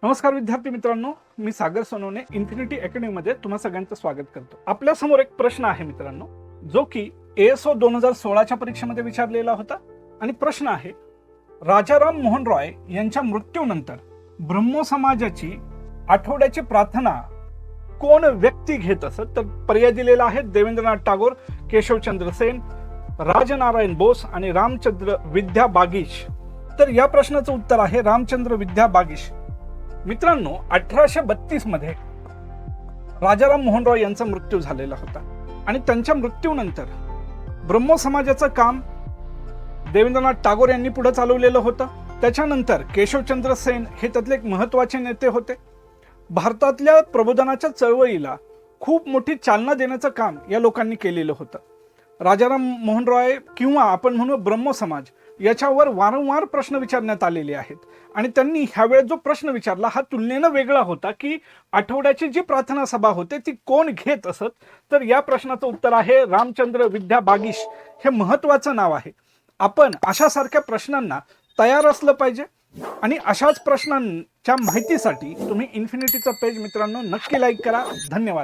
नमस्कार विद्यार्थी मित्रांनो, मी सागर सोनवणे इन्फिनिटी अकॅडमीमध्ये तुम्हा सगळ्यांचं स्वागत करतो। आपल्या समोर एक प्रश्न आहे मित्रांनो, जो की ASO 2016च्या परीक्षेमध्ये विचारलेला होता। आणि प्रश्न आहे, राजाराम मोहन रॉय यांच्या मृत्यूनंतर ब्रह्मो समाजाची आठवड्याची प्रार्थना कोण व्यक्ती घेत असत? तर पर्याय दिलेला आहे देवेंद्रनाथ टागोर, केशवचंद्र सेन, राजनारायण बोस आणि रामचंद्र विद्या बागीश। तर या प्रश्नाचं उत्तर आहे रामचंद्र विद्या बागीश। मित्रांनो, 1832 मध्ये राजाराम मोहन रॉय यांचा मृत्यू झालेला होता आणि त्यांच्या मृत्यूनंतर ब्रह्मो समाजाचं काम देवेंद्रनाथ टागोर यांनी पुढे चालवलेलं होतं। त्याच्यानंतर केशवचंद्र सेन हे त्यातले एक महत्त्वाचे नेते होते। भारतातल्या प्रबोधनाच्या चळवळीला खूप मोठी चालना देण्याचं काम या लोकांनी केलेलं होतं। राजाराम मोहन रॉय किंवा आपण म्हणू ब्रह्मो समाज याच्यावर वारंवार प्रश्न विचारण्यात आलेले आहेत आणि त्यांनी ह्यावेळेस जो प्रश्न विचारला हा तुलनेनं वेगळा होता की आठवड्याची जी प्रार्थना सभा होते ती कोण घेत असत? तर या प्रश्नाचं उत्तर आहे रामचंद्र विद्या बागीश। हे महत्त्वाचं नाव आहे। आपण अशासारख्या प्रश्नांना तयार असलं पाहिजे आणि अशाच प्रश्नांच्या माहितीसाठी तुम्ही इन्फिनिटीचं पेज मित्रांनो नक्की लाईक करा। धन्यवाद।